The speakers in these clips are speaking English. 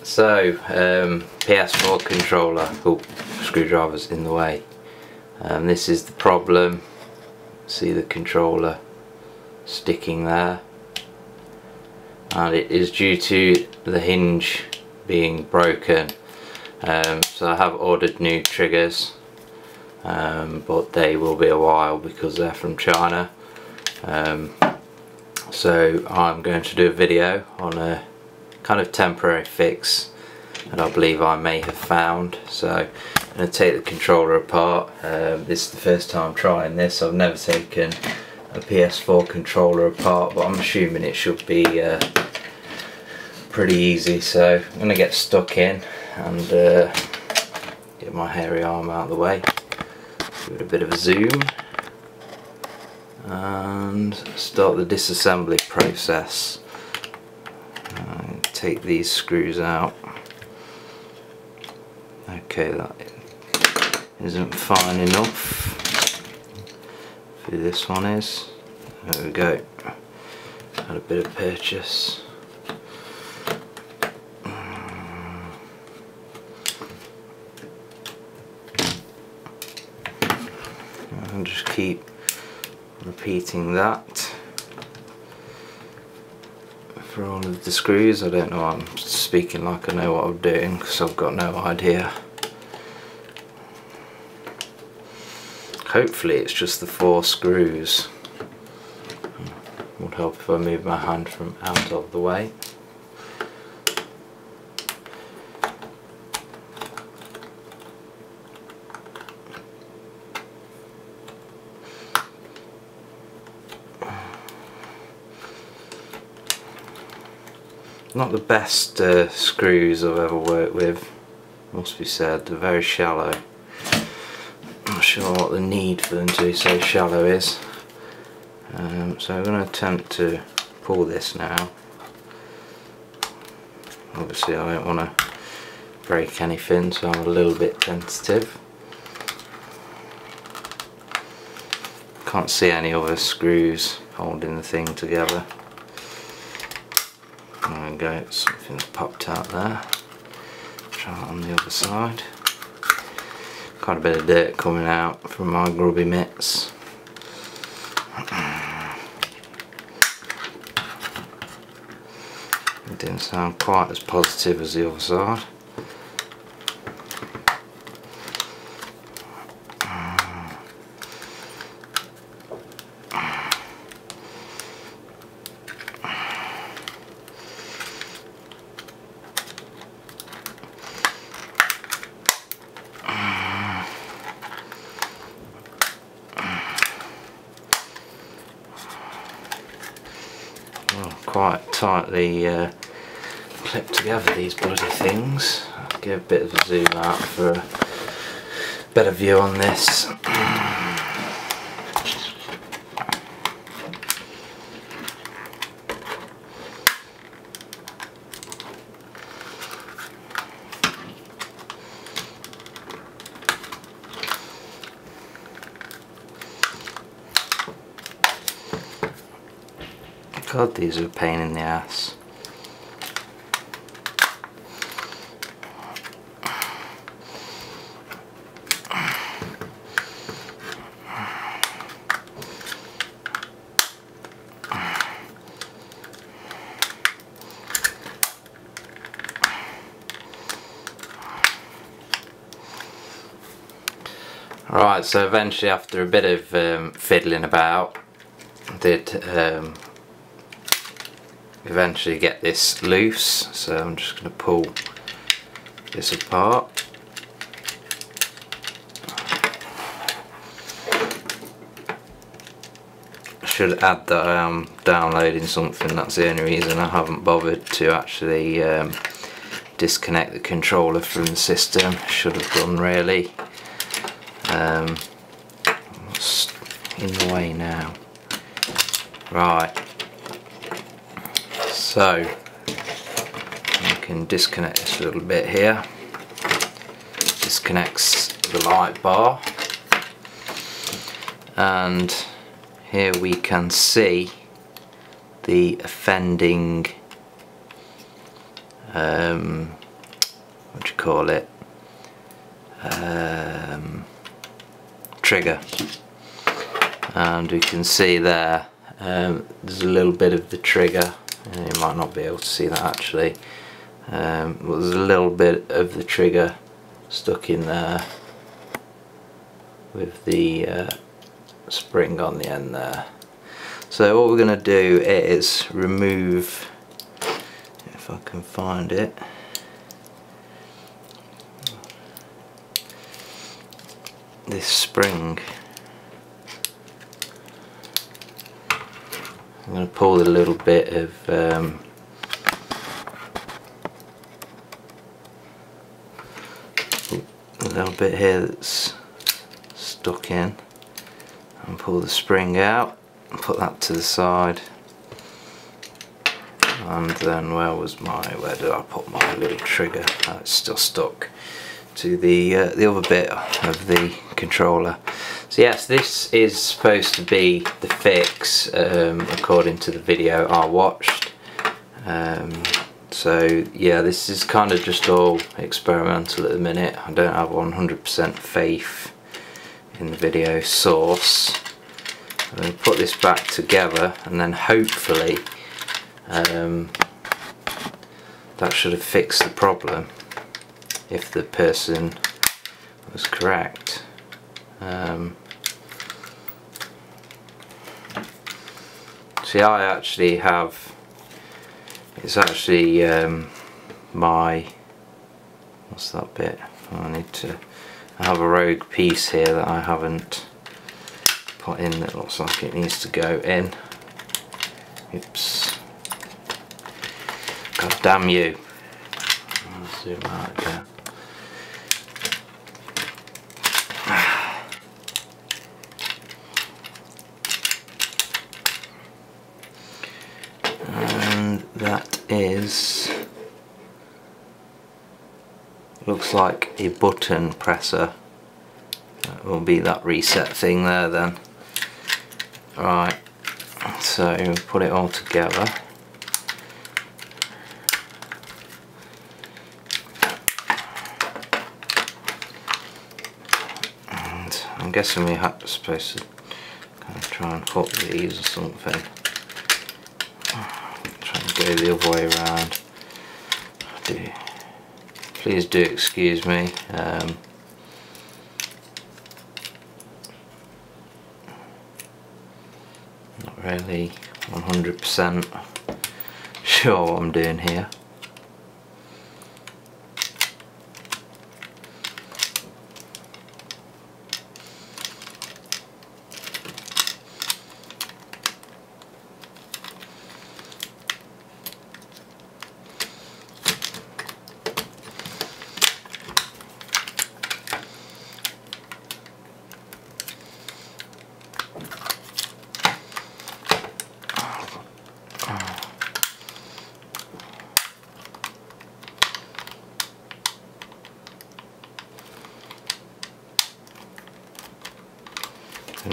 So, PS4 controller, screwdriver's in the way. This is the problem. See the controller sticking there, and it is due to the hinge being broken. So I have ordered new triggers, but they will be a while because they're from China. So I'm going to do a video on a kind of temporary fix that I believe I may have found. So I'm going to take the controller apart. This is the first time trying this. I've never taken a PS4 controller apart, but I'm assuming it should be pretty easy. So I'm going to get stuck in and get my hairy arm out of the way, give it a bit of a zoom, and start the disassembly process. Take these screws out. Okay, that isn't fine enough. This one is. There we go. Had a bit of purchase. And just keep repeating that for all of the screws. I don't know, I'm speaking like I know what I'm doing because I've got no idea. Hopefully it's just the 4 screws. Would help if I move my hand from out of the way. Not the best screws I've ever worked with, must be said. They're very shallow. Not sure what the need for them to be so shallow is. So I'm going to attempt to pull this now. Obviously I don't want to break anything, so I'm a little bit tentative. Can't see any other screws holding the thing together. There we go, something's popped out there. Try it on the other side. Quite a bit of dirt coming out from my grubby mitts. It didn't sound quite as positive as the other side. Quite tightly clipped together, these bloody things. I'll give a bit of a zoom out for a better view on this. God, these are a pain in the ass. Right, so eventually after a bit of fiddling about, I did eventually get this loose, so I'm just going to pull this apart. I should add that I am downloading something, that's the only reason I haven't bothered to actually disconnect the controller from the system. Should have done really. What's in the way now? Right. So you can disconnect this a little bit here. Disconnects the light bar, and here we can see the offending what do you call it, trigger, and we can see there there's a little bit of the trigger. You might not be able to see that actually, but there's a little bit of the trigger stuck in there with the spring on the end there. So what we're going to do is remove, if I can find it, this spring. I'm going to pull a little bit of a little bit here that's stuck in, and pull the spring out and put that to the side. And then where did I put my little trigger? Oh, it's still stuck to the other bit of the controller. So yes, this is supposed to be the fix according to the video I watched. So yeah, this is kind of just all experimental at the minute. I don't have 100% faith in the video source. I'm going to put this back together, and then hopefully that should have fixed the problem if the person was correct. See, I actually have, it's actually my, what's that bit? I have a rogue piece here that I haven't put in that looks like it needs to go in. Oops. God damn you. I'll zoom out again. And that is, looks like a button presser. That will be that reset thing there then. Right, so put it all together. And I'm guessing we're supposed to kind of try and hook these or something. Try and go the other way around. Please do excuse me. Not really 100% sure what I'm doing here.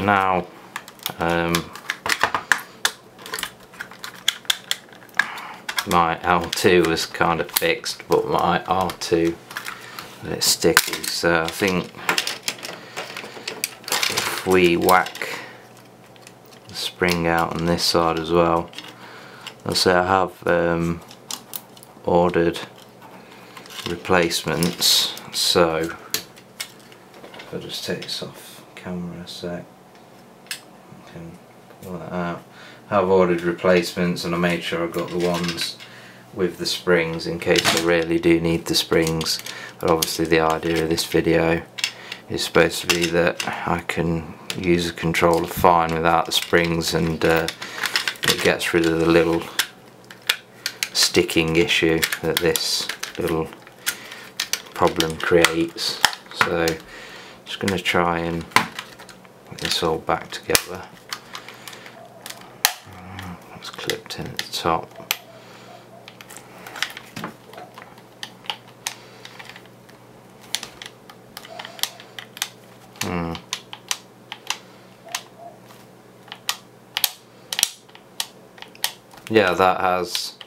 Now my L2 was kind of fixed, but my R2 is a bit sticky, so I think if we whack the spring out on this side as well. I'll say I have ordered replacements, so if I just take this off camera a sec, I can pull that out. I've ordered replacements, and I made sure I got the ones with the springs in case I really do need the springs. But obviously the idea of this video is supposed to be that I can use the controller fine without the springs, and it gets rid of the little sticking issue that this little problem creates. So just going to try and put this all back together. It's clipped in at the top. Yeah, that has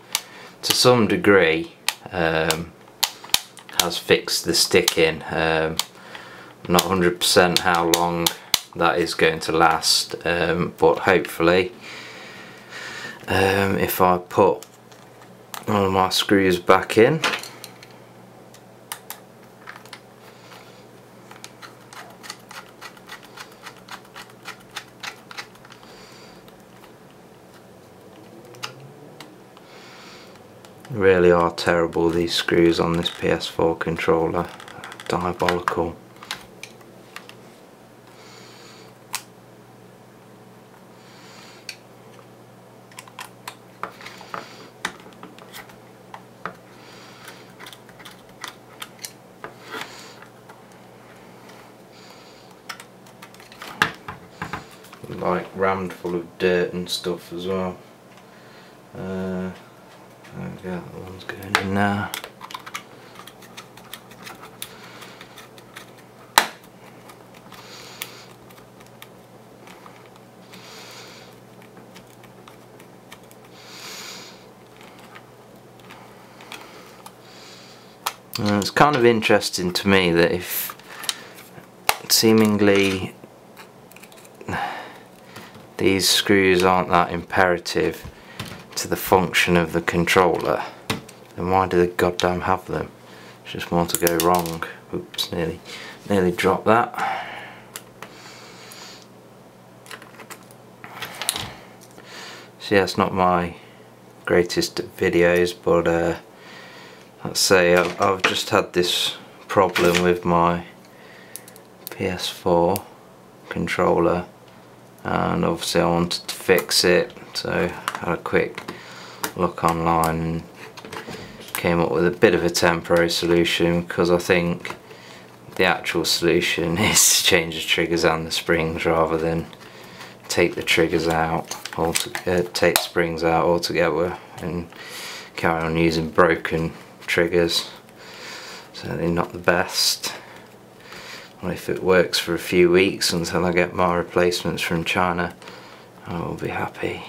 to some degree has fixed the sticking. I'm not 100% how long that is going to last, but hopefully if I put all my screws back in, really are terrible, these screws on this PS4 controller, diabolical. Like rammed full of dirt and stuff as well. There we go, that one's going in now. It's kind of interesting to me that if seemingly these screws aren't that imperative to the function of the controller, then why do they goddamn have them? It's just more to go wrong. Oops, nearly dropped that. So yeah, it's not my greatest videos, but let's say I've just had this problem with my PS4 controller, and obviously I wanted to fix it, so I had a quick look online and came up with a bit of a temporary solution, because I think the actual solution is to change the triggers and the springs rather than take the triggers out, take the springs out altogether and carry on using broken triggers. Certainly not the best. Well, if it works for a few weeks until I get my replacements from China, I will be happy.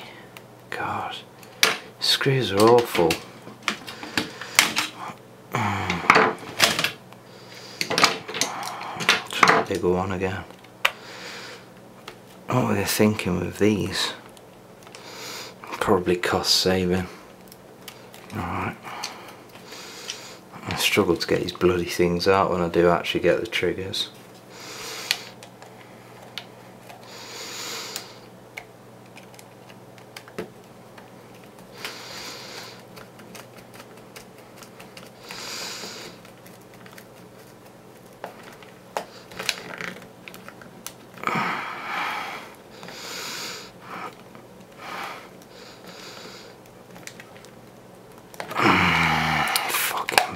God, screws are awful. Try a bigger one again. What were they thinking with these? Probably cost saving. Alright. I struggle to get these bloody things out when I do actually get the triggers.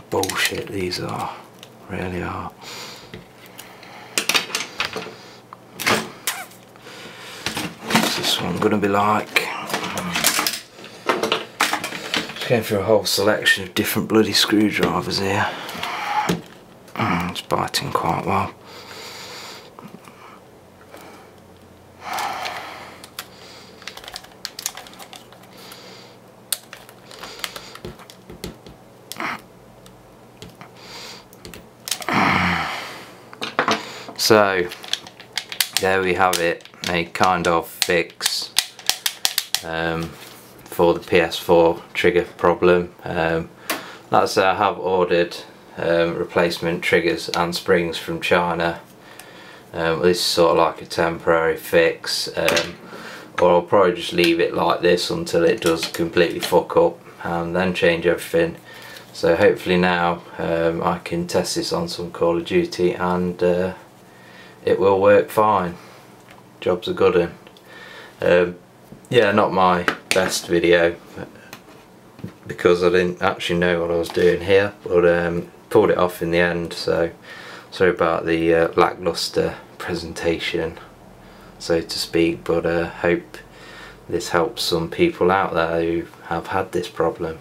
Bullshit these are, really are. What's this one gonna be like? Just going through a whole selection of different bloody screwdrivers here. It's biting quite well. So there we have it, a kind of fix for the PS4 trigger problem. Like I say, I have ordered replacement triggers and springs from China. This is sort of like a temporary fix, or I'll probably just leave it like this until it does completely fuck up and then change everything. So hopefully now I can test this on some Call of Duty and it will work fine. Job's a good one. Yeah, not my best video because I didn't actually know what I was doing here, but pulled it off in the end, so sorry about the lackluster presentation, so to speak, but hope this helps some people out there who have had this problem.